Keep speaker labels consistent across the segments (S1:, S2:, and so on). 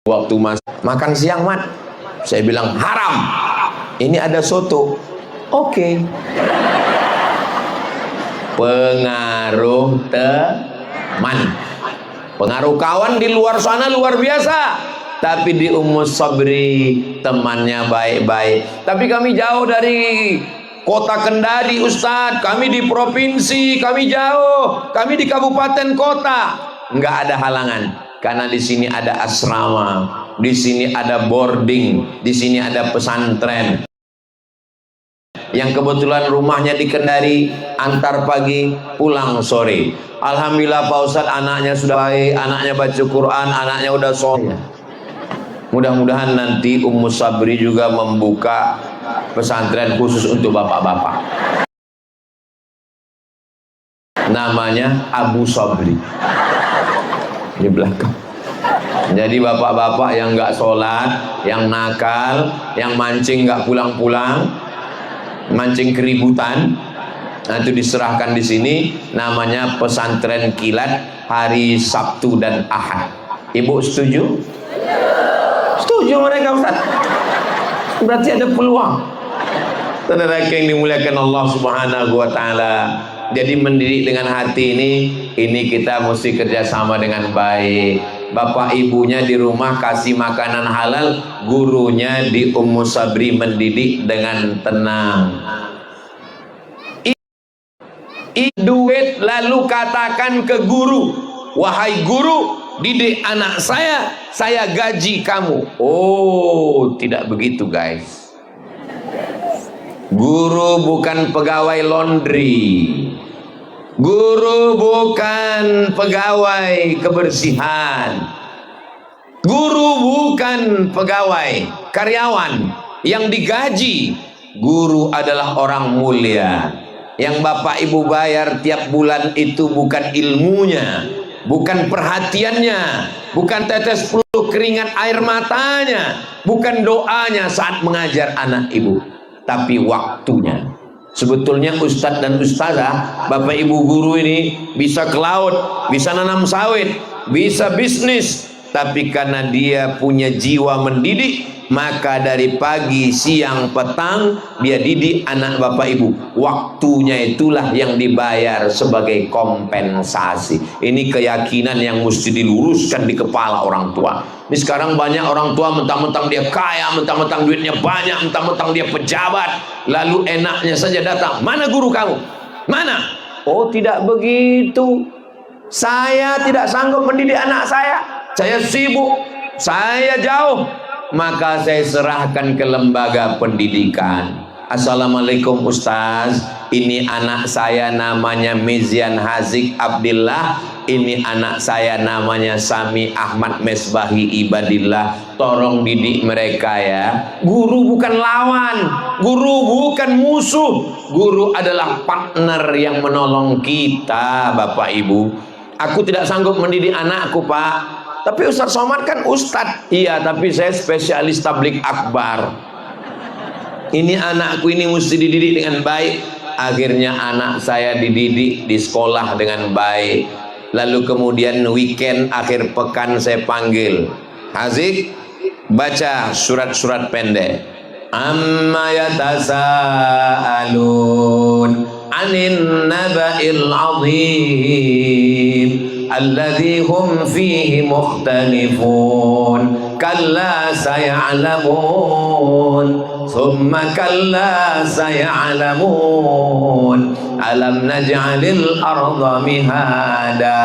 S1: Waktu makan siang, Mat, saya bilang haram. Ini ada soto. Oke. Pengaruh teman, pengaruh kawan di luar sana luar biasa. Tapi di Ummu Sabri temannya baik-baik. Tapi kami jauh dari kota Kendari, Ustadz. Kami di provinsi, kami jauh. Kami di kabupaten kota. Enggak ada halangan. Karena di sini ada asrama, di sini ada boarding, di sini ada pesantren. Yang kebetulan rumahnya di Kendari, antar pagi pulang sore. Alhamdulillah Pak Ustadz, anaknya sudah baik, anaknya baca Quran, anaknya udah soleh. Mudah-mudahan nanti Ummu Sabri juga membuka pesantren khusus untuk bapak-bapak. Namanya Abu Sabri. Di belakang. Jadi bapak-bapak yang nggak sholat, yang nakal, yang mancing nggak pulang-pulang, mancing keributan, nah itu diserahkan di sini. Namanya pesantren kilat hari Sabtu dan Ahad. Ibu setuju? Setuju mereka, Ustaz. Berarti ada peluang. Saudara yang dimuliakan Allah Subhanahu wa Ta'ala. Jadi mendidik dengan hati ini kita mesti kerjasama dengan baik. Bapak ibunya di rumah kasih makanan halal, gurunya di Ummu Sabri mendidik dengan tenang. Duit lalu katakan ke guru, wahai guru, didik anak saya gaji kamu. Oh, tidak begitu guys. Guru bukan pegawai laundry. Guru bukan pegawai kebersihan. Guru bukan pegawai karyawan yang digaji. Guru adalah orang mulia. Yang Bapak Ibu bayar tiap bulan itu bukan ilmunya, bukan perhatiannya, bukan tetes peluh keringat air matanya, bukan doanya saat mengajar anak ibu, tapi waktunya. Sebetulnya ustadz dan ustazah, bapak ibu guru ini bisa ke laut, bisa nanam sawit, bisa bisnis, tapi karena dia punya jiwa mendidik, maka dari pagi, siang, petang dia didik anak bapak ibu. Waktunya itulah yang dibayar sebagai kompensasi. Ini keyakinan yang mesti diluruskan di kepala orang tua. Ini sekarang banyak orang tua mentang-mentang dia kaya, mentang-mentang duitnya banyak, mentang-mentang dia pejabat, lalu enaknya saja datang. Mana guru kamu? Mana? Oh, tidak begitu. Saya tidak sanggup mendidik anak saya sibuk, saya jauh, maka saya serahkan ke lembaga pendidikan. Assalamualaikum Ustaz, ini anak saya namanya Mizian Hazik Abdillah, ini anak saya namanya Sami Ahmad Mesbahi Ibadillah, tolong didik mereka ya. Guru bukan lawan, guru bukan musuh, guru adalah partner yang menolong kita. Bapak Ibu, aku tidak sanggup mendidik anakku Pak, tapi Ustaz Somad kan Ustadz. Iya, tapi saya spesialis tablik akbar. Ini anakku ini mesti dididik dengan baik. Akhirnya anak saya dididik di sekolah dengan baik. Lalu kemudian weekend, akhir pekan saya panggil, Hazik, baca surat-surat pendek. Amma yatasaalun anin naba'il azim alladhi hum fihi mukhtalifun kalla saya'lamun thumma kalla saya'lamun alam naj'alil arda mihada.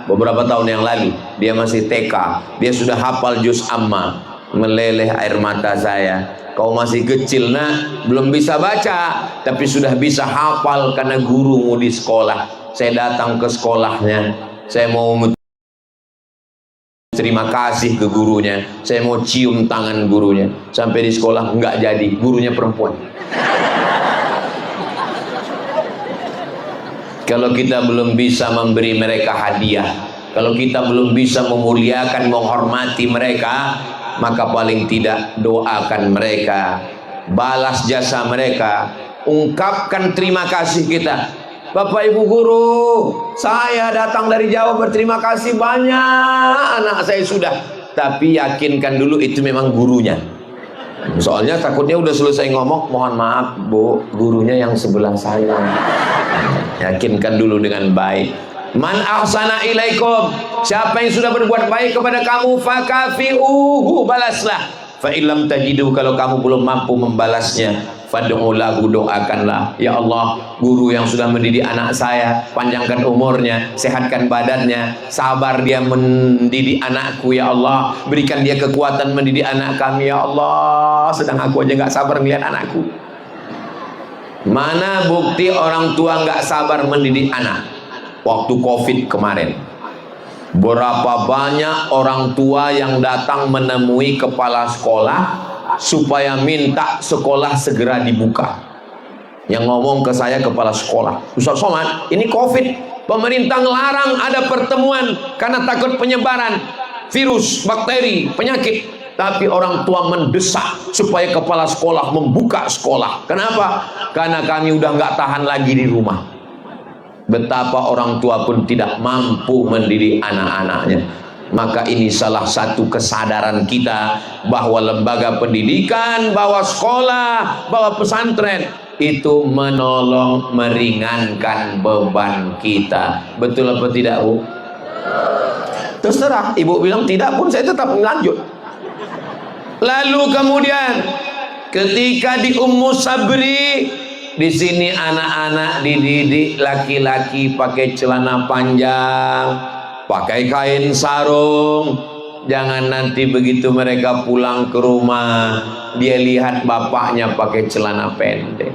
S1: Beberapa tahun yang lalu dia masih TK, dia sudah hafal juz amma. Meleleh air mata saya. Kau masih kecil nak, belum bisa baca, tapi sudah bisa hafal karena gurumu di sekolah. Saya datang ke sekolahnya, saya mau terima kasih ke gurunya, saya mau cium tangan gurunya. Sampai di sekolah enggak jadi, gurunya perempuan. Kalau kita belum bisa memberi mereka hadiah, kalau kita belum bisa memuliakan, menghormati mereka, maka paling tidak doakan mereka, balas jasa mereka, ungkapkan terima kasih kita. Bapak Ibu guru, saya datang dari Jawa berterima kasih banyak, anak saya sudah tapi yakinkan dulu itu memang gurunya. Soalnya takutnya udah selesai ngomong, mohon maaf Bu, gurunya yang sebelah saya. Yakinkan dulu dengan baik. Man ahsana ilaikum, siapa yang sudah berbuat baik kepada kamu, fakafi'uhu, balaslah. Fa illam tajidu, kalau kamu belum mampu membalasnya, fad'u lahu, doakanlah. Ya Allah, guru yang sudah mendidik anak saya, panjangkan umurnya, sehatkan badannya, sabar dia mendidik anakku ya Allah, berikan dia kekuatan mendidik anak kami ya Allah, sedang aku aja nggak sabar melihat anakku. Mana bukti orang tua nggak sabar mendidik anak? Waktu COVID kemarin, berapa banyak orang tua yang datang menemui kepala sekolah supaya minta sekolah segera dibuka. Yang ngomong ke saya kepala sekolah, Ustaz Somad, ini COVID, pemerintah ngelarang ada pertemuan karena takut penyebaran virus, bakteri, penyakit. Tapi orang tua mendesak supaya kepala sekolah membuka sekolah. Kenapa? Karena kami udah nggak tahan lagi di rumah. Betapa orang tua pun tidak mampu mendidik anak-anaknya. Maka ini salah satu kesadaran kita bahwa lembaga pendidikan, bahwa sekolah, bahwa pesantren itu menolong meringankan beban kita. Betul apa tidak, Bu? Terserah, Ibu bilang tidak pun saya tetap lanjut. Lalu kemudian ketika di Ummu Sabri, di sini anak-anak dididik laki-laki pakai celana panjang, pakai kain sarung. Jangan nanti begitu mereka pulang ke rumah, dia lihat bapaknya pakai celana pendek.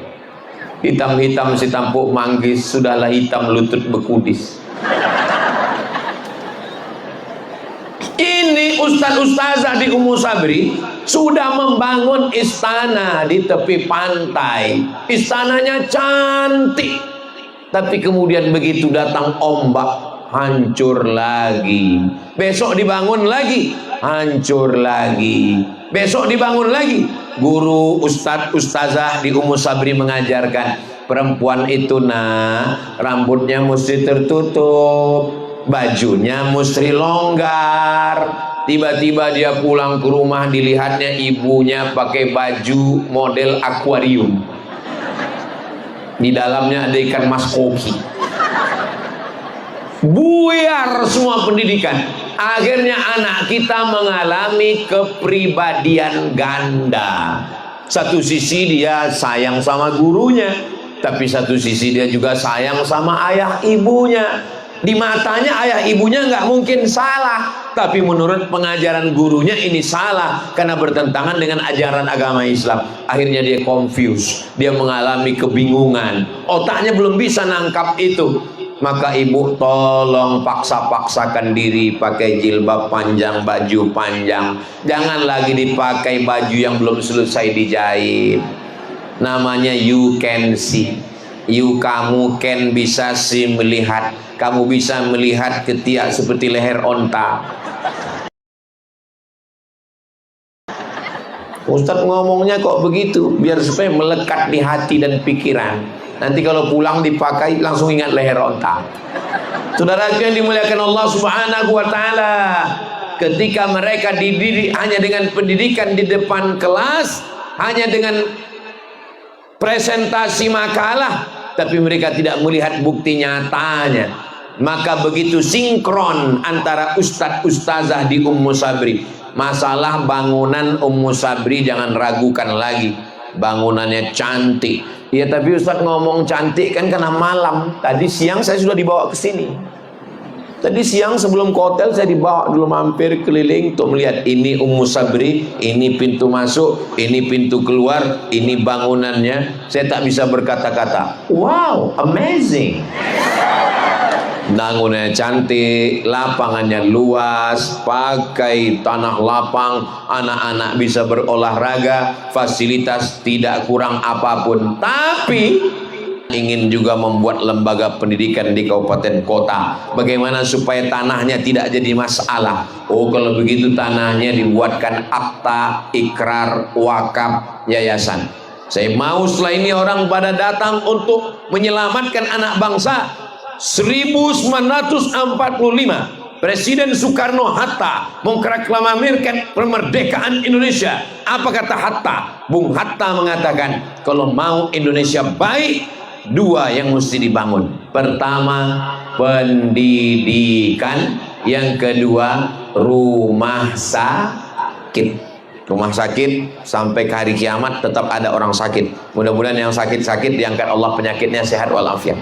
S1: Hitam-hitam si tampuk manggis, sudahlah hitam lutut bekudis. Ini ustaz-ustazah di Ummu Sabri sudah membangun istana di tepi pantai. Istananya cantik, tapi kemudian begitu datang ombak, hancur lagi. Besok dibangun lagi, hancur lagi. Besok dibangun lagi. Guru ustaz-ustazah di Ummu Sabri mengajarkan, perempuan itu nak, rambutnya mesti tertutup, bajunya mesti longgar. Tiba-tiba dia pulang ke rumah, dilihatnya ibunya pakai baju model akuarium, di dalamnya ada ikan mas koki. Buyar semua pendidikan. Akhirnya anak kita mengalami kepribadian ganda. Satu sisi dia sayang sama gurunya, tapi satu sisi dia juga sayang sama ayah ibunya. Di matanya ayah ibunya nggak mungkin salah, tapi menurut pengajaran gurunya ini salah karena bertentangan dengan ajaran agama Islam. Akhirnya dia confused, dia mengalami kebingungan, otaknya belum bisa nangkap itu. Maka ibu tolong paksa-paksakan diri pakai jilbab panjang, baju panjang. Jangan lagi dipakai baju yang belum selesai dijahit. Namanya you can see. Kamu can bisa sih melihat. Kamu bisa melihat ketiak seperti leher onta. Ustadz ngomongnya kok begitu, biar supaya melekat di hati dan pikiran. Nanti kalau pulang dipakai langsung ingat leher onta. Saudara yang dimuliakan Allah Subhanahu wa taala, ketika mereka dididik hanya dengan pendidikan di depan kelas, hanya dengan presentasi makalah, tapi mereka tidak melihat bukti nyatanya, maka begitu sinkron antara ustadz ustazah di Ummu Sabri. Masalah bangunan Ummu Sabri jangan ragukan lagi, bangunannya cantik. Ya tapi ustadz ngomong cantik kan karena malam. Tadi siang saya sudah dibawa ke sini. Tadi siang sebelum ke hotel saya dibawa dulu mampir keliling untuk melihat ini Ummu Sabri, ini pintu masuk, ini pintu keluar, ini bangunannya. Saya tak bisa berkata-kata. Wow, amazing. Bangunannya cantik, lapangannya luas, pakai tanah lapang, anak-anak bisa berolahraga, fasilitas tidak kurang apapun. Tapi ingin juga membuat lembaga pendidikan di kabupaten kota. Bagaimana supaya tanahnya tidak jadi masalah? Oh, kalau begitu tanahnya dibuatkan akta ikrar wakaf yayasan. Saya mau setelah ini orang pada datang untuk menyelamatkan anak bangsa. 1945 Presiden Soekarno-Hatta memproklamirkan kemerdekaan Indonesia. Apa kata Hatta? Bung Hatta mengatakan, kalau mau Indonesia baik, dua yang mesti dibangun. Pertama, pendidikan. Yang kedua, rumah sakit. Rumah sakit sampai ke hari kiamat tetap ada orang sakit. Mudah-mudahan yang sakit-sakit diangkat Allah penyakitnya sehat walafiat.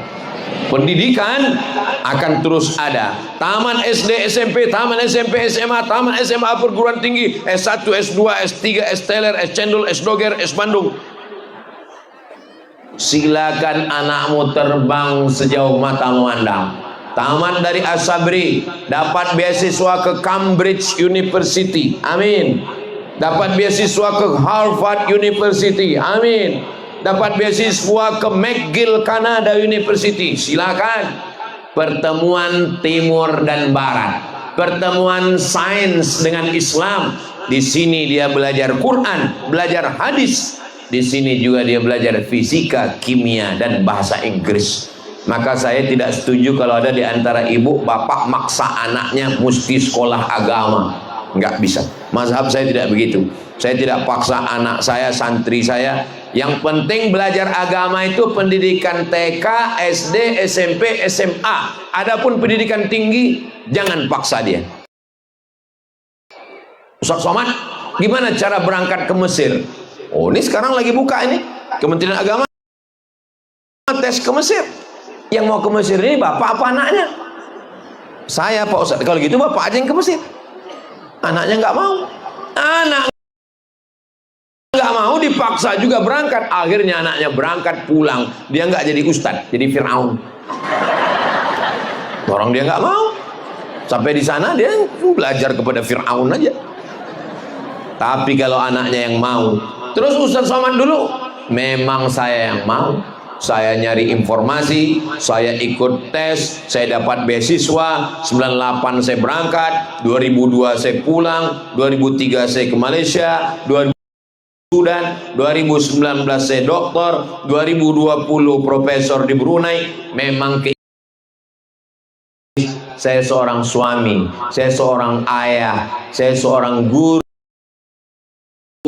S1: Pendidikan akan terus ada. Taman SD, SMP, taman SMP, SMA, taman SMA, perguruan tinggi, S1, S2, S3, S teler, S cendol, S doger, S Bandung. Silakan anakmu terbang sejauh mata memandang. Tamat dari Asabri, dapat beasiswa ke Cambridge University. Amin. Dapat beasiswa ke Harvard University. Amin. Dapat beasiswa ke McGill Canada University. Silakan. Pertemuan timur dan barat, pertemuan sains dengan Islam. Di sini dia belajar Quran, belajar hadis. Di sini juga dia belajar fisika, kimia, dan bahasa Inggris. Maka saya tidak setuju kalau ada di antara ibu bapak maksa anaknya mesti sekolah agama. Nggak bisa. Mazhab saya tidak begitu. Saya tidak paksa anak saya, santri saya. Yang penting belajar agama itu pendidikan TK, SD, SMP, SMA. Adapun pendidikan tinggi, jangan paksa dia. Ustaz Somad, gimana cara berangkat ke Mesir? Oh, ini sekarang lagi buka ini. Kementerian Agama tes ke Mesir. Yang mau ke Mesir ini bapak apa anaknya? Saya, Pak Ustaz. Kalau gitu bapak aja yang ke Mesir. Anaknya nggak mau. Anak nggak mau, dipaksa juga berangkat. Akhirnya anaknya berangkat, pulang, dia nggak jadi ustadz, jadi Fir'aun. Orang dia nggak mau. Sampai di sana dia belajar kepada Fir'aun aja. Tapi kalau anaknya yang mau, terus Ustaz Somad dulu, memang saya yang mau. Saya nyari informasi, saya ikut tes, saya dapat beasiswa. 98 saya berangkat, 2002 saya pulang, 2003 saya ke Malaysia, 2000 Sudan, 2019 saya doktor, 2020 profesor di Brunei. Memang saya seorang suami, saya seorang ayah, saya seorang guru,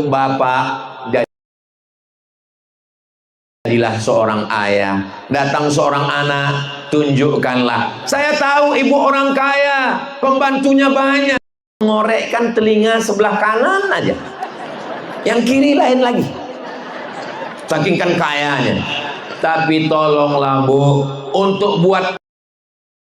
S1: bapak, jadilah seorang ayah. Datang seorang anak, tunjukkanlah. Saya tahu ibu orang kaya, pembantunya banyak, mengorekkan telinga sebelah kanan aja, yang kiri lain lagi, saking kan kayanya. Tapi tolonglah Bu, untuk buat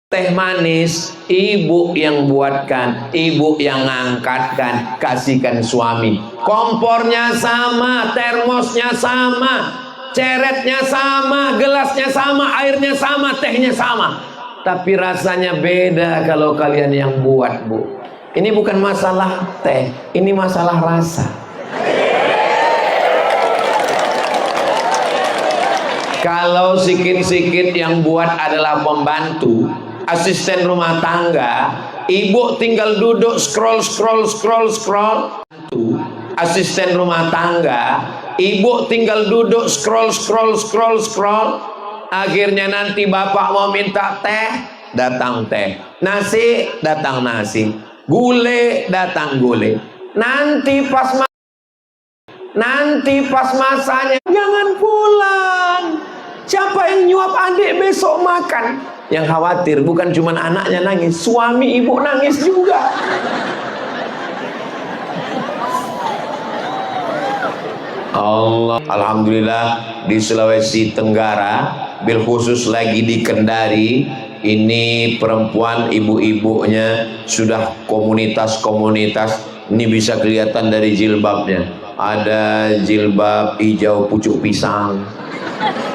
S1: teh manis, ibu yang buatkan, ibu yang ngangkatkan, kasihkan suami. Kompornya sama, termosnya sama, ceretnya sama, gelasnya sama, airnya sama, tehnya sama. Tapi rasanya beda kalau kalian yang buat, Bu. Ini bukan masalah teh, ini masalah rasa. Kalau sikit-sikit yang buat adalah pembantu, asisten rumah tangga, ibu tinggal duduk scroll. Asisten rumah tangga, ibu tinggal duduk scroll. Akhirnya nanti bapak mau minta teh, datang teh. Nasi, datang nasi. Gule, datang gule. Nanti pas masanya, jangan pulang. Siapa yang nyuap adik besok makan? Yang khawatir bukan cuma anaknya nangis, suami ibu nangis juga. Allah, alhamdulillah di Sulawesi Tenggara, bil khusus lagi di Kendari, ini perempuan ibu-ibunya sudah komunitas. Ini bisa kelihatan dari jilbabnya. Ada jilbab hijau pucuk pisang,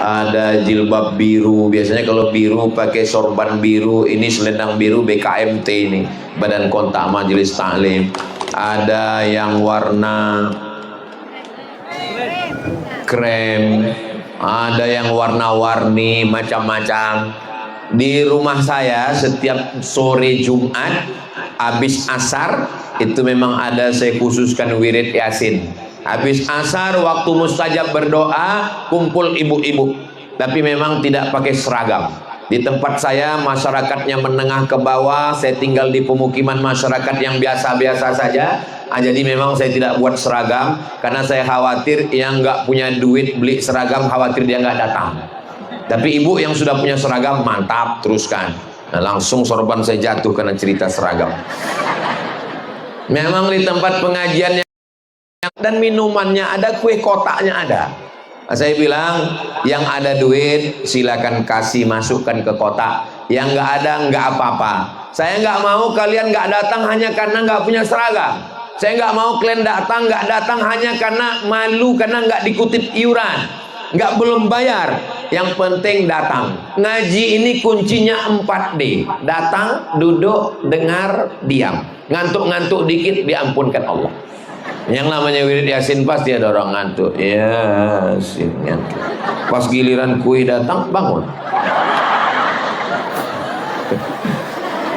S1: ada jilbab biru. Biasanya kalau biru pakai sorban biru, ini selendang biru BKMT, ini Badan Kontak Majelis Taklim. Ada yang warna krem, ada yang warna-warni macam-macam. Di rumah saya setiap sore Jumat habis asar itu memang ada, saya khususkan wirid Yasin. Habis asar waktu mustajab berdoa, kumpul ibu-ibu, tapi memang tidak pakai seragam. Di tempat saya masyarakatnya menengah ke bawah, saya tinggal di pemukiman masyarakat yang biasa-biasa saja. Jadi memang saya tidak buat seragam karena saya khawatir yang nggak punya duit beli seragam, khawatir dia nggak datang. Tapi ibu yang sudah punya seragam, mantap, teruskan. Nah, langsung sorban saya jatuh karena cerita seragam. Memang di tempat pengajiannya dan minumannya ada, kue kotaknya ada. Saya bilang, yang ada duit silakan kasih, masukkan ke kotak. Yang nggak ada nggak apa-apa. Saya nggak mau kalian nggak datang hanya karena nggak punya seragam. Saya nggak mau kalian nggak datang hanya karena malu, karena nggak dikutip iuran, nggak belum bayar. Yang penting datang. Ngaji ini kuncinya 4D. Datang, duduk, dengar, diam. Ngantuk-ngantuk dikit diampunkan Allah. Yang namanya wirid Yasin pasti ada orang ngantuk. Yasin ngantuk. Pas giliran kuih datang, bangun.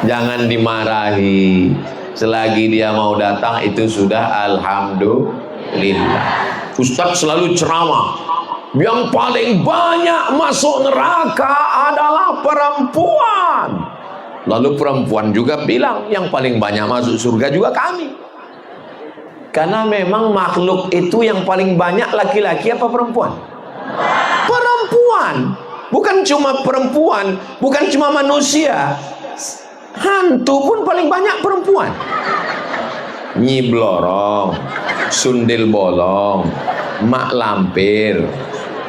S1: Jangan dimarahi. Selagi dia mau datang itu sudah alhamdulillah. Ustadz selalu ceramah, yang paling banyak masuk neraka adalah perempuan. Lalu perempuan juga bilang, yang paling banyak masuk surga juga kami. Karena memang makhluk itu yang paling banyak laki-laki apa perempuan? Perempuan. Bukan cuma perempuan, bukan cuma manusia. Hantu pun paling banyak perempuan. Nyi Blorong, Sundel Bolong, Mak Lampir,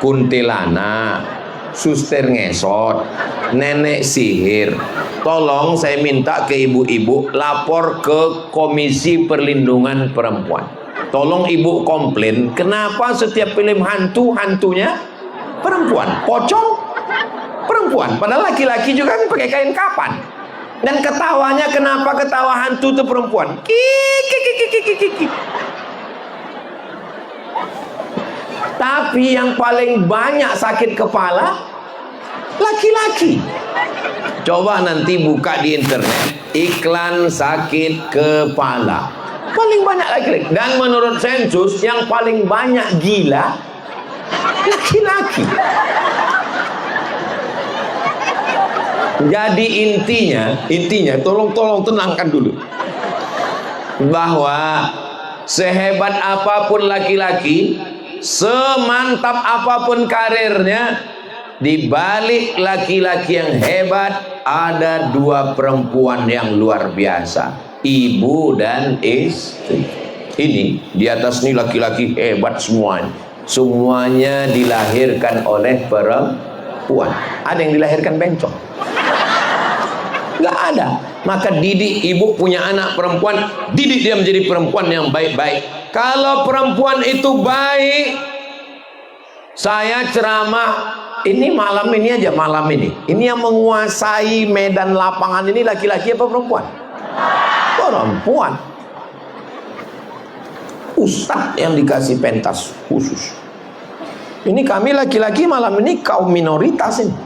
S1: Kuntilanak, Suster Ngesot, Nenek Sihir. Tolong saya minta ke ibu-ibu lapor ke Komisi Perlindungan Perempuan. Tolong ibu komplain, kenapa setiap film hantu, hantunya perempuan, pocong perempuan, padahal laki-laki juga kan pakai kain kapan. Dan ketawanya, kenapa ketawa hantu itu perempuan? Kiki. Tapi yang paling banyak sakit kepala laki-laki. Coba nanti buka di internet iklan sakit kepala, paling banyak laki-laki. Dan menurut sensus yang paling banyak gila laki-laki. Jadi intinya tolong tenangkan dulu, bahwa sehebat apapun laki-laki, semantap apapun karirnya, di balik laki-laki yang hebat ada dua perempuan yang luar biasa, ibu dan istri. Ini di atas ini laki-laki hebat semuanya dilahirkan oleh perempuan. Ada yang dilahirkan bencong? Nggak ada. Maka didik, ibu punya anak perempuan, didik dia menjadi perempuan yang baik-baik. Kalau perempuan itu baik, saya ceramah ini malam ini aja, malam ini yang menguasai medan lapangan ini laki-laki apa perempuan? Perempuan. Ustadz yang dikasih pentas khusus. Ini kami laki-laki malam ini kaum minoritas ini.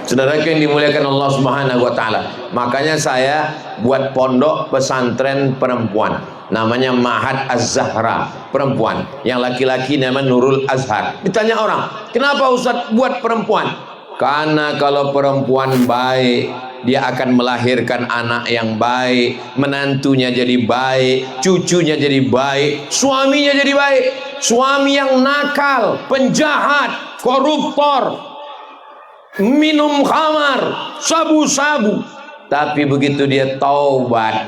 S1: Saudara yang dimuliakan Allah Subhanahu wa taala. Makanya saya buat pondok pesantren perempuan. Namanya Ma'had Az-Zahra, perempuan. Yang laki-laki namanya Nurul Azhar. Ditanya orang, "Kenapa Ustaz buat perempuan?" Karena kalau perempuan baik, dia akan melahirkan anak yang baik, menantunya jadi baik, cucunya jadi baik, suaminya jadi baik. Suami yang nakal, penjahat, koruptor, minum khamar, sabu-sabu, tapi begitu dia taubat,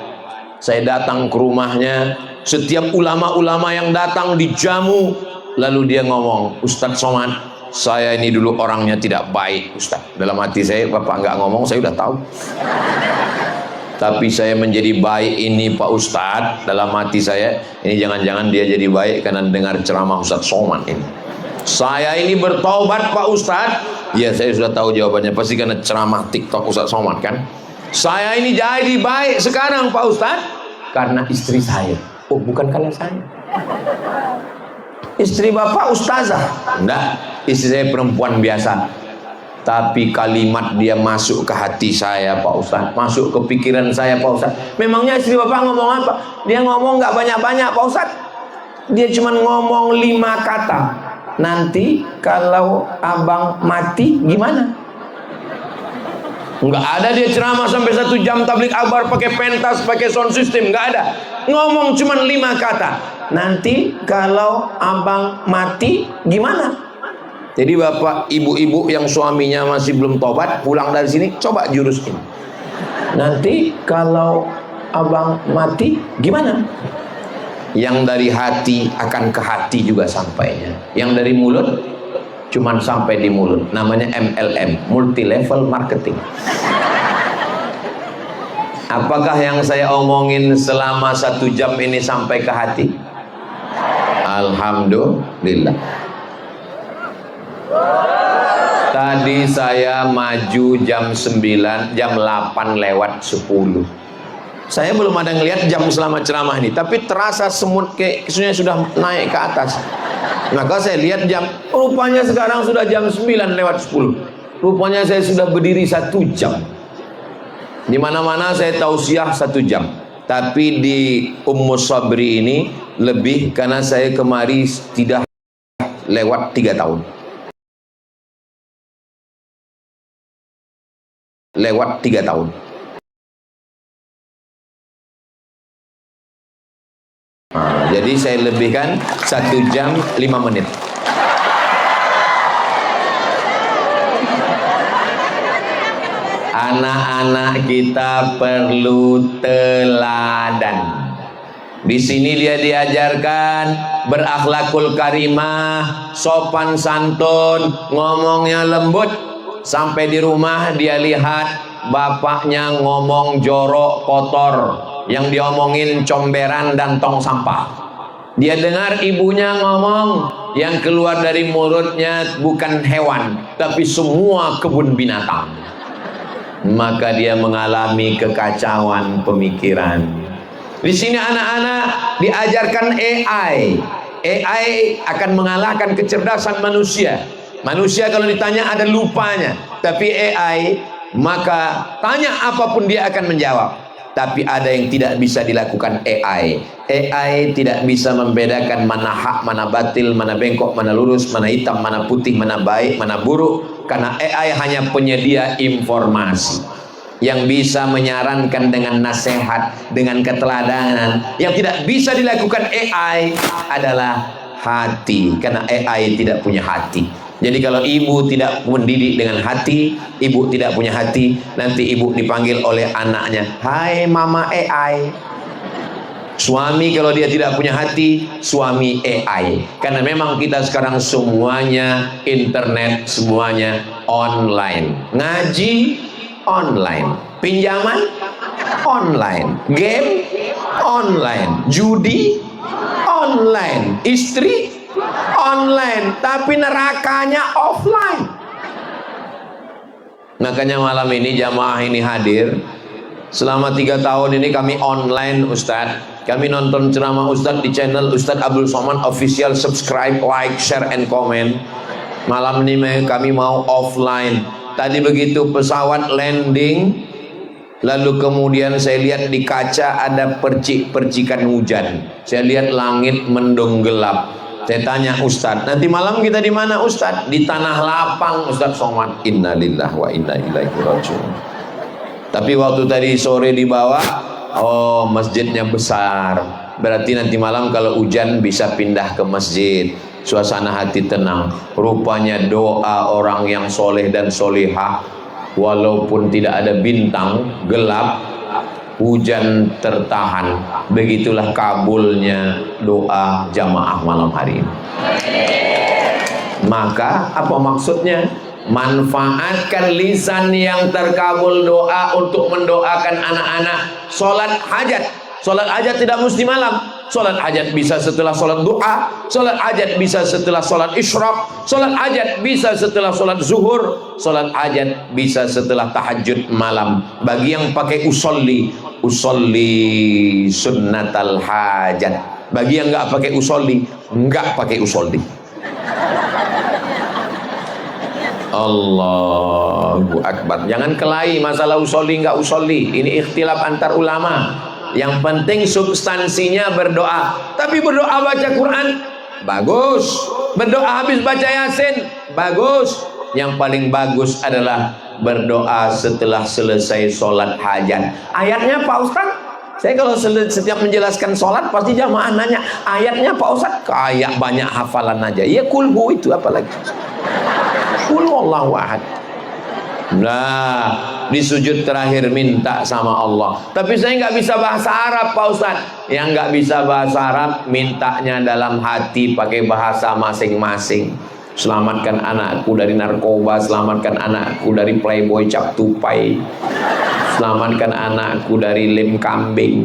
S1: saya datang ke rumahnya, setiap ulama-ulama yang datang dijamu, lalu dia ngomong, "Ustadz Somad, saya ini dulu orangnya tidak baik Ustadz." Dalam hati saya, Bapak nggak ngomong, saya udah tahu. Tapi saya menjadi baik ini Pak Ustadz, dalam hati saya, ini jangan-jangan dia jadi baik karena dengar ceramah Ustadz Somad ini. Saya ini bertaubat Pak Ustadz. Ya, saya sudah tahu jawabannya, pasti karena ceramah TikTok Ustadz Somad kan. Saya ini jadi baik sekarang Pak Ustadz karena istri saya. Oh, bukan karena saya. Istri Bapak ustazah? Enggak, istri saya perempuan biasa. Tapi kalimat dia masuk ke hati saya Pak Ustadz, masuk ke pikiran saya Pak Ustadz. Memangnya istri Bapak ngomong apa? Dia ngomong nggak banyak-banyak Pak Ustadz. Dia cuma ngomong 5 kata. "Nanti kalau abang mati gimana?" Nggak ada dia ceramah sampai 1 jam tablik akbar pakai pentas, pakai sound system, nggak ada. Ngomong cuma 5 kata. Nanti kalau abang mati gimana? Jadi bapak ibu-ibu yang suaminya masih belum tobat pulang dari sini coba jurus ini. Nanti kalau abang mati gimana? Yang dari hati akan ke hati juga sampainya. Yang dari mulut cuman sampai di mulut. Namanya MLM, multi level marketing. Apakah yang saya omongin selama 1 jam ini sampai ke hati? Alhamdulillah. Tadi saya maju jam 9, jam 8 lewat 10. Saya belum ada ngelihat jam selama ceramah ini, tapi terasa semut kayak sudah naik ke atas. Maka saya lihat jam, rupanya sekarang sudah jam 9 lewat 10. Rupanya saya sudah berdiri 1 jam. Di mana-mana saya tausiah 1 jam. Tapi di Ummus Sabri ini lebih karena saya kemari tidak lewat 3 tahun. Lewat 3 tahun. Nah, jadi saya lebihkan 1 jam 5 menit. Anak-anak kita perlu teladan. Di sini dia diajarkan berakhlakul karimah, sopan santun, ngomongnya lembut. Sampai di rumah dia lihat bapaknya ngomong jorok kotor, yang diomongin comberan dan tong sampah. Dia dengar ibunya ngomong, yang keluar dari mulutnya bukan hewan, tapi semua kebun binatang. Maka dia mengalami kekacauan pemikiran. Di sini anak-anak diajarkan AI. AI akan mengalahkan kecerdasan manusia. Manusia kalau ditanya ada lupanya, tapi AI maka tanya apapun dia akan menjawab. Tapi ada yang tidak bisa dilakukan AI. AI tidak bisa membedakan mana hak, mana batil, mana bengkok, mana lurus, mana hitam, mana putih, mana baik, mana buruk. Karena AI hanya penyedia informasi yang bisa menyarankan dengan nasihat, dengan keteladanan. Yang tidak bisa dilakukan AI adalah hati, karena AI tidak punya hati. Jadi kalau ibu tidak mendidik dengan hati, ibu tidak punya hati, nanti ibu dipanggil oleh anaknya, hai mama AI. Suami kalau dia tidak punya hati, suami AI. Karena memang kita sekarang semuanya internet, semuanya online. Ngaji online, pinjaman online, game online, judi online, istri online, tapi nerakanya offline. Makanya malam ini jamaah ini hadir. Selama 3 tahun ini kami online Ustadz. Kami nonton ceramah Ustadz di channel Ustadz Abdul Somad Official. Subscribe, like, share, and comment. Malam ini kami mau offline. Tadi begitu pesawat landing, lalu kemudian saya lihat di kaca ada percik-percikan hujan. Saya lihat langit mendung gelap. Saya tanya Ustadz, nanti malam kita di mana Ustadz? Di Tanah Lapang Ustadz Somad. Innalillahi wa inna ilaihi rajiun. Tapi waktu tadi sore di bawah, oh masjidnya besar. Berarti nanti malam kalau hujan bisa pindah ke masjid. Suasana hati tenang. Rupanya doa orang yang soleh dan solehah, walaupun tidak ada bintang, gelap, hujan tertahan. Begitulah kabulnya doa jamaah malam hari ini. Maka apa maksudnya? Manfaatkan lisan yang terkabul doa untuk mendoakan anak-anak. Sholat hajat. Sholat hajat tidak mesti malam. Sholat hajat bisa setelah sholat duha. Sholat hajat bisa setelah sholat isyraq. Sholat hajat bisa setelah sholat zuhur. Sholat hajat bisa setelah tahajud malam. Bagi yang pakai usolli sunnatal hajat. Bagi yang nggak pakai usolli, nggak pakai usolli. Allahu Akbar. Jangan kelahi masalah usolli nggak usolli. Ini ikhtilaf antar ulama. Yang penting substansinya berdoa. Tapi berdoa baca Quran bagus. Berdoa habis baca Yasin bagus. yang paling bagus adalah berdoa setelah selesai sholat hajat. Ayatnya Pak Ustaz, saya kalau setiap menjelaskan sholat pasti jamaah nanya, ayatnya Pak Ustaz, kayak banyak hafalan aja. Ya kulhu itu apalagi. Kul wallahu ahad. Nah, di sujud terakhir minta sama Allah. Tapi saya nggak bisa bahasa Arab Pak Ustaz. Yang nggak bisa bahasa Arab, mintanya dalam hati pakai bahasa masing-masing. Selamatkan anakku dari narkoba, selamatkan anakku dari playboy cap tupai, selamatkan anakku dari lem kambing,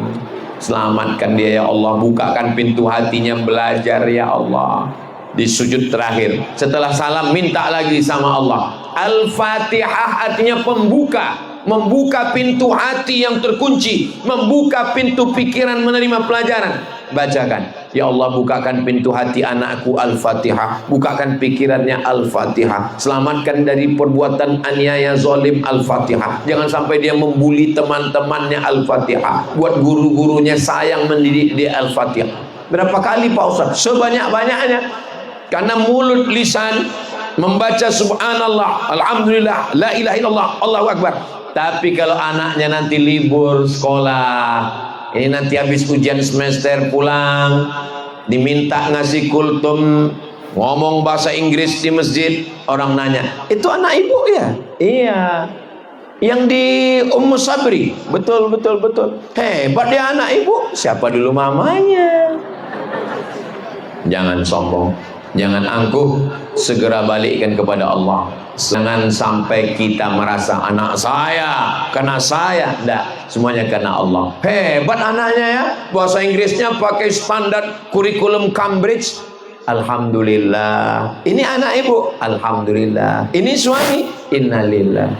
S1: selamatkan dia ya Allah, bukakan pintu hatinya belajar ya Allah. Di sujud terakhir setelah salam minta lagi sama Allah. Al-Fatihah artinya pembuka, membuka pintu hati yang terkunci, membuka pintu pikiran menerima pelajaran. Bacakan, ya Allah, bukakan pintu hati anakku Al-Fatihah, bukakan pikirannya Al-Fatihah, selamatkan dari perbuatan aniaya zalim Al-Fatihah, jangan sampai dia membuli teman-temannya Al-Fatihah, buat guru-gurunya sayang mendidik dia Al-Fatihah. Berapa kali Pak Ustaz? Sebanyak-banyaknya. Karena mulut lisan membaca subhanallah, alhamdulillah, la ilaha illallah, Allahu akbar. Tapi kalau anaknya nanti libur sekolah, ini nanti habis ujian semester pulang, diminta ngasih kultum, ngomong bahasa Inggris di masjid, orang nanya, itu anak ibu ya? Iya. Yang di Ummu Sabri, betul. Hebat dia anak ibu. Siapa dulu mamanya? Jangan sombong, jangan angkuh, segera balikkan kepada Allah. Jangan sampai kita merasa anak saya, karena saya, enggak, semuanya karena Allah. Hebat anaknya ya, bahasa Inggrisnya pakai standar kurikulum Cambridge. Alhamdulillah. Ini anak ibu, alhamdulillah. Ini suami, innalillah.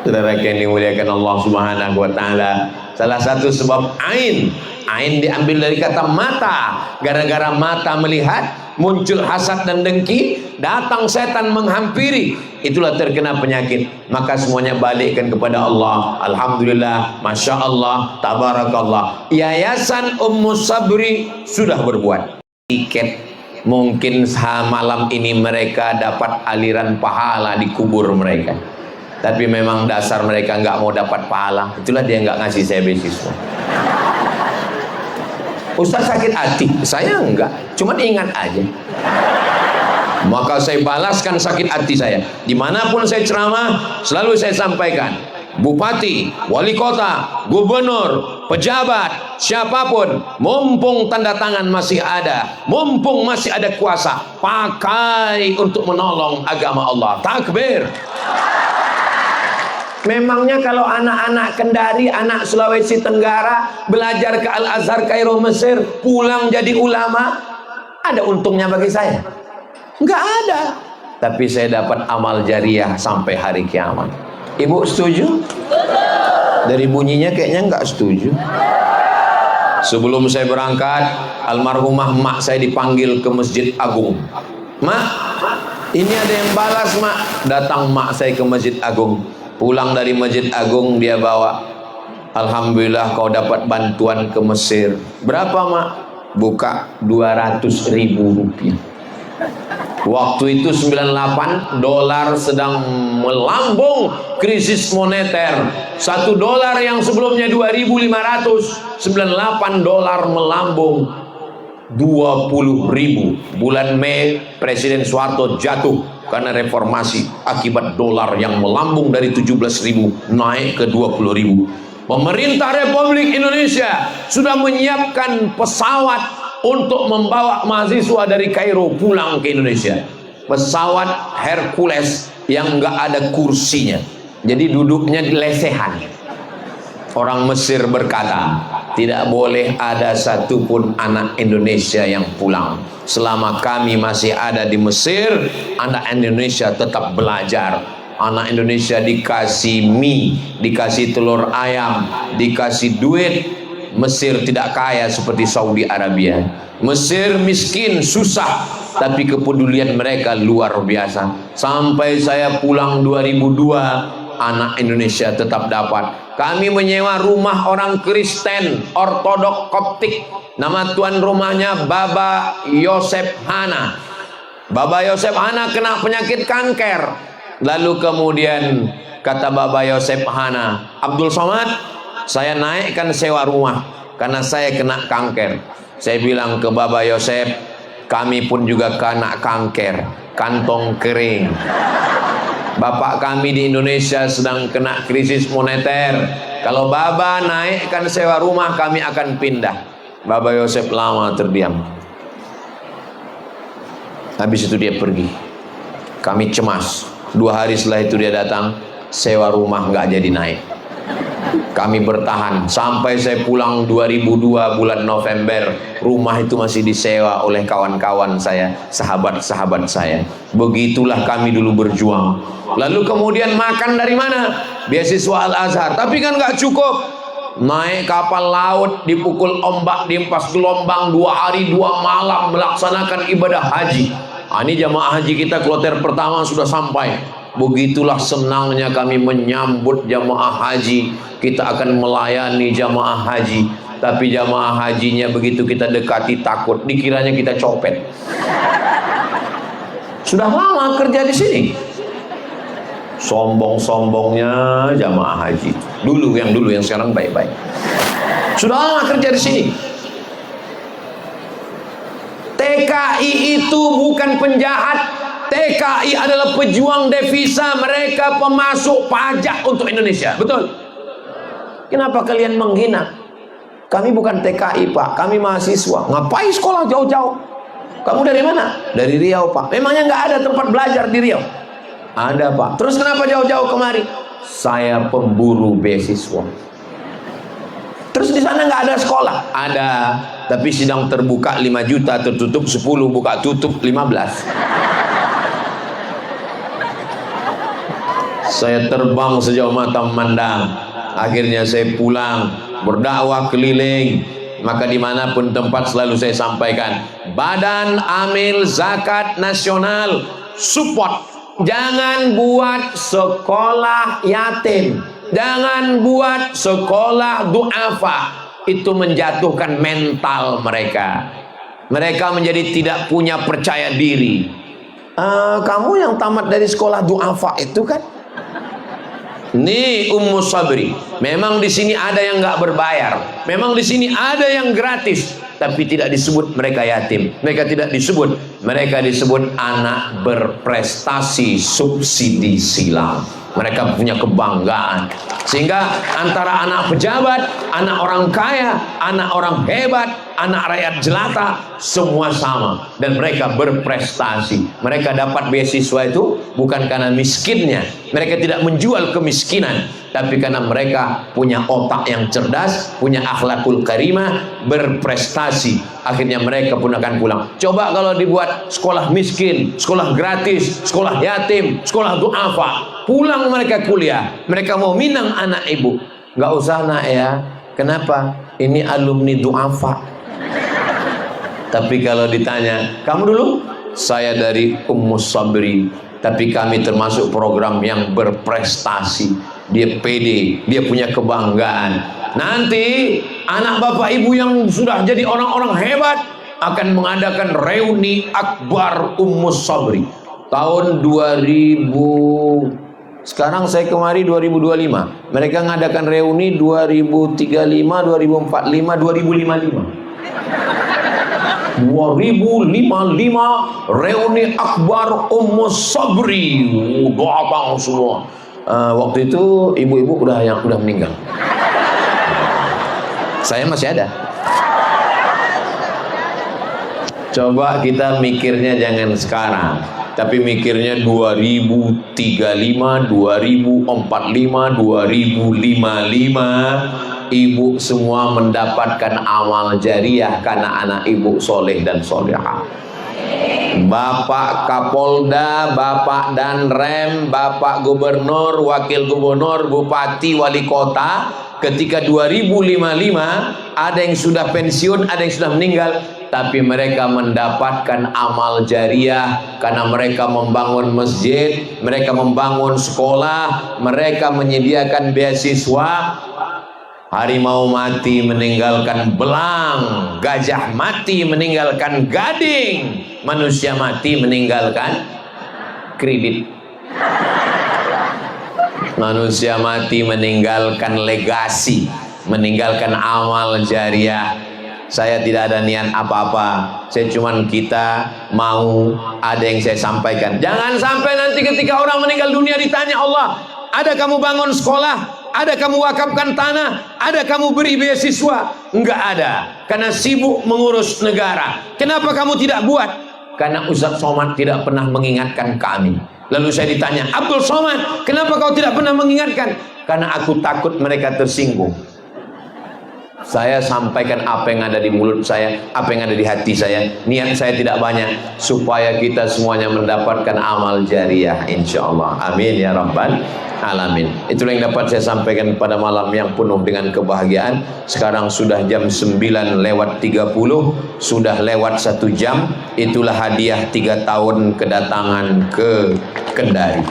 S1: Saudara yang dimuliakan Allah Subhanahu wa taala, salah satu sebab ain diambil dari kata mata. Gara-gara mata melihat, muncul hasad dan dengki, datang setan menghampiri, itulah terkena penyakit. Maka semuanya balikkan kepada Allah. Alhamdulillah, Masya Allah, Tabarakallah. Yayasan Ummu Sabri sudah berbuat tiket. Mungkin malam ini mereka dapat aliran pahala di kubur mereka, tapi memang dasar mereka nggak mau dapat pahala. Itulah dia nggak ngasih saya beasiswa. Ustaz sakit hati, saya enggak, cuman ingat aja. Maka saya balaskan sakit hati saya. Dimanapun saya ceramah, selalu saya sampaikan, bupati, wali kota, gubernur, pejabat, siapapun, mumpung tanda tangan masih ada, mumpung masih ada kuasa, pakai untuk menolong agama Allah. Takbir. Memangnya kalau anak-anak Kendari, anak Sulawesi Tenggara belajar ke Al-Azhar Kairo Mesir, pulang jadi ulama, ada untungnya bagi saya? Enggak ada. Tapi saya dapat amal jariah sampai hari kiamat. Ibu setuju? Dari bunyinya kayaknya enggak setuju. Sebelum saya berangkat, almarhumah mak saya dipanggil ke Masjid Agung. Mak, ini ada yang balas mak. Datang mak saya ke Masjid Agung. Pulang dari Masjid Agung dia bawa, alhamdulillah kau dapat bantuan ke Mesir. Berapa mak? Buka 200.000 rupiah. Waktu itu 98 dolar sedang melambung krisis moneter. 1 dolar yang sebelumnya 2.500, 98 dolar melambung 20.000. Bulan Mei Presiden Soeharto jatuh karena reformasi akibat dolar yang melambung dari 17.000 naik ke 20.000. Pemerintah Republik Indonesia sudah menyiapkan pesawat untuk membawa mahasiswa dari Kairo pulang ke Indonesia. Pesawat Hercules yang nggak ada kursinya, jadi duduknya lesehan. Orang Mesir berkata, tidak boleh ada satupun anak Indonesia yang pulang. Selama kami masih ada di Mesir, anak Indonesia tetap belajar. Anak Indonesia dikasih mie, dikasih telur ayam, dikasih duit. Mesir tidak kaya seperti Saudi Arabia. Mesir miskin, susah, tapi kepedulian mereka luar biasa. Sampai saya pulang 2002, anak Indonesia tetap dapat. Kami menyewa rumah orang Kristen Ortodok Koptik. Nama tuan rumahnya Baba Yosef Hana. Baba Yosef Hana kena penyakit kanker. Lalu kemudian kata Baba Yosef Hana, Abdul Somad, saya naikkan sewa rumah karena saya kena kanker. Saya bilang ke Baba Yosef, kami pun juga kena kanker, kantong kering. Bapak kami di Indonesia sedang kena krisis moneter. Kalau Baba naikkan sewa rumah, kami akan pindah. Baba Yosef lama terdiam. Habis itu dia pergi. Kami cemas. 2 hari setelah itu dia datang, sewa rumah nggak jadi naik. Kami bertahan sampai saya pulang 2002 bulan November. Rumah itu masih disewa oleh kawan-kawan saya, sahabat-sahabat saya. Begitulah kami dulu berjuang. Lalu kemudian makan dari mana? Beasiswa Al-Azhar. Tapi kan nggak cukup. Naik kapal laut, dipukul ombak, diempas gelombang, 2 hari 2 malam melaksanakan ibadah haji. Ini jamaah haji kita kloter pertama sudah sampai. Begitulah senangnya kami menyambut jamaah haji. Kita akan melayani jamaah haji. Tapi jamaah hajinya begitu kita dekati takut, dikiranya kita copet. Sudah lama kerja di sini. Sombong-sombongnya jamaah haji. Dulu yang sekarang baik-baik. Sudah lama kerja di sini. TKI itu bukan penjahat. TKI adalah pejuang devisa, mereka pemasuk pajak untuk Indonesia. Betul? Kenapa kalian menghina? Kami bukan TKI, Pak. Kami mahasiswa. Ngapain sekolah jauh-jauh? Kamu dari mana? Dari Riau, Pak. Memangnya nggak ada tempat belajar di Riau? Ada, Pak. Terus kenapa jauh-jauh kemari? Saya pemburu beasiswa. Terus di sana nggak ada sekolah? Ada, tapi sidang terbuka 5 juta, tertutup 10, buka tutup 15. Saya terbang sejauh mata memandang. Akhirnya saya pulang, berdakwah keliling. Maka dimanapun tempat selalu saya sampaikan, Badan Amil Zakat Nasional support. Jangan buat sekolah yatim, jangan buat sekolah duafa. Itu menjatuhkan mental mereka. Mereka menjadi tidak punya percaya diri. Kamu yang tamat dari sekolah duafa itu kan? Nih Ummu Sabri, memang di sini ada yang nggak berbayar, memang di sini ada yang gratis, tapi tidak disebut mereka yatim, mereka tidak disebut, mereka disebut anak berprestasi subsidi silang. Mereka punya kebanggaan. Sehingga antara anak pejabat, anak orang kaya, anak orang hebat, anak rakyat jelata, semua sama. Dan mereka berprestasi. Mereka dapat beasiswa itu bukan karena miskinnya. Mereka tidak menjual kemiskinan, tapi karena mereka punya otak yang cerdas, punya akhlakul karimah, berprestasi. Akhirnya mereka pun akan pulang. Coba kalau dibuat sekolah miskin, sekolah gratis, sekolah yatim, sekolah duafa, pulang mereka kuliah. Mereka mau minang anak ibu. Nggak usah nak ya. Kenapa? Ini alumni duafa. Tapi kalau ditanya, kamu dulu? Saya dari Ummu Sabri. Tapi kami termasuk program yang berprestasi. Dia pede, dia punya kebanggaan. Nanti anak bapak ibu yang sudah jadi orang-orang hebat akan mengadakan reuni akbar Ummu Sabri tahun 2000. Sekarang saya kemari 2025. Mereka mengadakan reuni 2035, 2045, 2055. 2055 reuni akbar Ummu Sabri. Doa bang semua. Waktu itu ibu-ibu udah meninggal. Saya masih ada. Coba kita mikirnya jangan sekarang, tapi mikirnya 2035, 2045, 2055. Ibu semua mendapatkan amal jariah karena anak ibu soleh dan solehah. Bapak Kapolda, Bapak Danrem, Bapak Gubernur, Wakil Gubernur, Bupati, Wali Kota, ketika 2055 ada yang sudah pensiun, ada yang sudah meninggal, tapi mereka mendapatkan amal jariah karena mereka membangun masjid, mereka membangun sekolah, mereka menyediakan beasiswa. Harimau mati meninggalkan belang, gajah mati meninggalkan gading, manusia mati meninggalkan kredit. Manusia mati meninggalkan legasi, meninggalkan amal jariah. Saya tidak ada niat apa-apa, saya cuman kita mau ada yang saya sampaikan. Jangan sampai nanti ketika orang meninggal dunia ditanya Allah, ada kamu bangun sekolah, ada kamu wakafkan tanah, ada kamu beri beasiswa? Enggak ada, karena sibuk mengurus negara. Kenapa kamu tidak buat? Karena Ustaz Somad tidak pernah mengingatkan kami. Lalu saya ditanya, Abdul Somad, kenapa kau tidak pernah mengingatkan? Karena aku takut mereka tersinggung. Saya sampaikan apa yang ada di mulut saya, apa yang ada di hati saya. Niat saya tidak banyak, supaya kita semuanya mendapatkan amal jariah, insyaallah. Amin ya rabbal alamin. Itulah yang dapat saya sampaikan pada malam yang penuh dengan kebahagiaan. Sekarang sudah jam 9:30, sudah lewat 1 jam. Itulah hadiah 3 tahun kedatangan ke Kendari.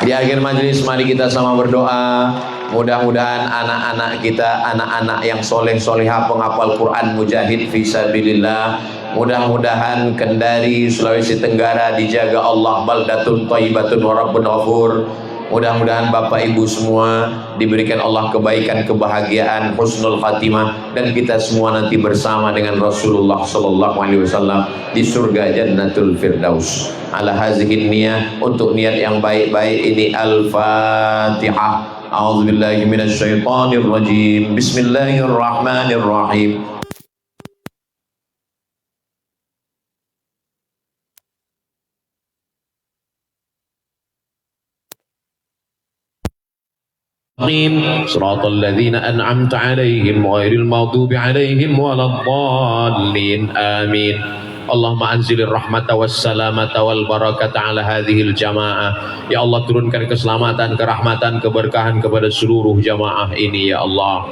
S1: Di akhir majelis mari kita sama berdoa. Mudah-mudahan anak-anak kita, anak-anak yang soleh solehah penghafal Quran, mujahid fisabilillah. Mudah-mudahan Kendari, Sulawesi Tenggara dijaga Allah, baldatun thayyibatun wa rabbun ghafur. Mudah-mudahan Bapak Ibu semua diberikan Allah kebaikan, kebahagiaan, husnul khatimah, dan kita semua nanti bersama dengan Rasulullah sallallahu alaihi wasallam di surga Jannatul Firdaus. Ala hazihin niyah, untuk niat yang baik-baik ini Al-Fatihah. A'udzubillahi minasyaitonir rajim. Bismillahirrahmanirrahim. Shiratal ladzina an'amta 'alaihim ghairil maghdubi 'alaihim waladdallin. Amin. Allahumma anzilir rahmata wassalamata wal barakata ala hadhil jamaah. Ya Allah, turunkan keselamatan, kerahmatan, keberkahan kepada seluruh jamaah ini ya Allah.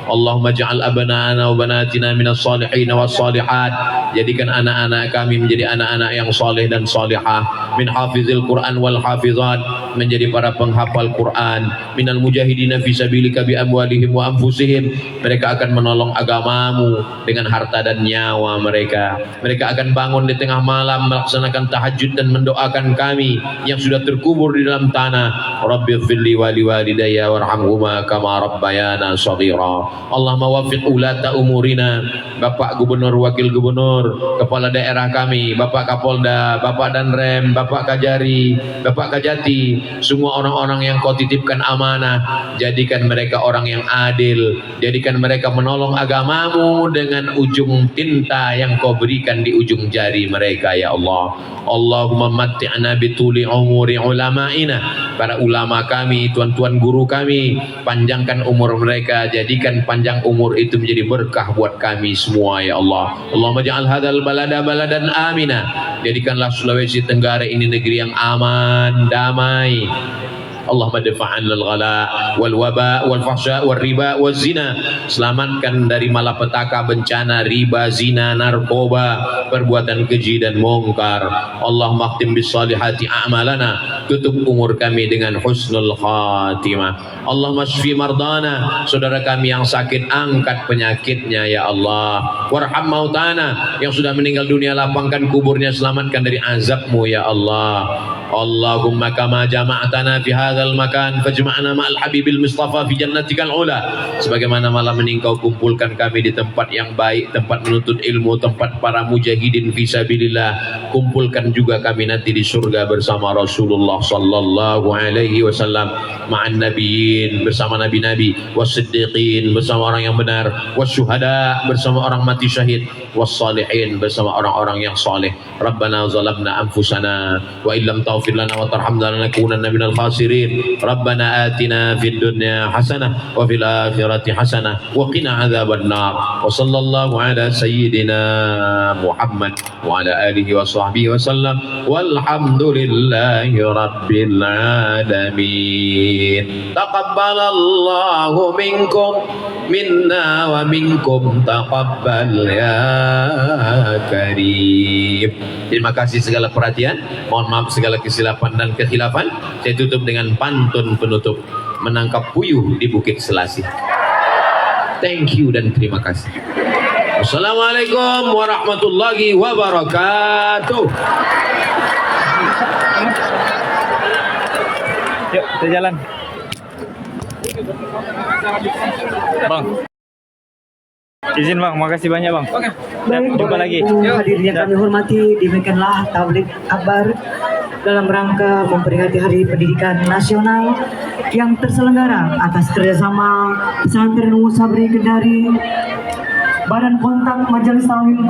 S1: Allahumma ja'al abna'ana wa banatina minas salihin was salihat. Jadikan anak-anak kami menjadi anak-anak yang saleh dan salihah, min hafizil Quran wal hafizat, menjadi para penghafal Quran, minal mujahidina fi sabilika bi amwalihim wa anfusihim. Mereka akan menolong agamamu dengan harta dan nyawa mereka. Mereka akan bangun di tengah malam melaksanakan tahajud dan mendoakan kami yang sudah terkubur di dalam tanah. Rabbighfirli wa liwalidayya warhamhuma kama rabbayana shaghira. Allahumma waffiq ulata umurina, Bapak Gubernur, Wakil Gubernur, Kepala Daerah kami, Bapak Kapolda, Bapak Danrem, Bapak Kajari, Bapak Kajati, semua orang-orang yang kau titipkan amanah. Jadikan mereka orang yang adil, jadikan mereka menolong agamamu dengan ujung tinta yang kau berikan di ujung jari mereka ya Allah. Allahumma matti'na bituli umuri ulama'ina, para ulama kami, tuan-tuan guru kami, panjangkan umur mereka, jadikan panjang umur itu menjadi berkah buat kami semua ya Allah. Allahumma ja'al hadzal balada baladan amina, jadikanlah Sulawesi Tenggara ini negeri yang aman, damai. Allahumma dafa'an lal ghala wal waba wal fahsya wal riba wal zina. Selamatkan dari malapetaka, bencana, riba, zina, narkoba, perbuatan keji dan mungkar. Allahumma khtim bis salihati a'malana, tutup umur kami dengan husnul khatimah. Allahumma shfi mardana, saudara kami yang sakit angkat penyakitnya ya Allah. Warham mautana, yang sudah meninggal dunia lapangkan kuburnya, selamatkan dari azabmu ya Allah. Allahumma kama jama'tana fi hadzal makan fajma'na ma'al habibil mustafa fi jannatikal ula. Sebagaimana malam ini Engkau kumpulkan kami di tempat yang baik, tempat menuntut ilmu, tempat para mujahidin fisabilillah, kumpulkan juga kami nanti di surga bersama Rasulullah sallallahu alaihi wasallam, ma'an nabiyyin, bersama nabi-nabi, was-siddiqin, bersama orang yang benar, was-syuhada, bersama orang mati syahid, was-salihin, bersama orang-orang yang saleh. Rabbana zalamna anfusana wa illam taghfir lana wa tarhamna lanakunanna minal khasirin. Rabbana atina fid dunya hasanah wa fil akhirati hasanah wa qina adzabannar. Wa sallallahu ala sayyidina Muhammad wa ala alihi wa sahbihi wa sallam. Walhamdulillahi rabbil alamin. Taqabbalallahu minkum minna wa minkum taqabbal ya karim. Terima kasih segala perhatian. Mohon maaf segala kesilapan dan kekhilafan. Saya tutup dengan pantun penutup. Menangkap puyuh di Bukit Selasih. Thank you dan terima kasih. Assalamualaikum warahmatullahi wabarakatuh.
S2: Yuk, kita jalan. Bang. Izin bang, makasih banyak bang. Oke. Jumpa lagi.
S3: Hadirin yang kami hormati, demikianlah tablik akbar dalam rangka memperingati Hari Pendidikan Nasional yang terselenggara atas kerjasama Pesantren Ummu Sabri Kendari, Badan Kontak Majelis Ta'lim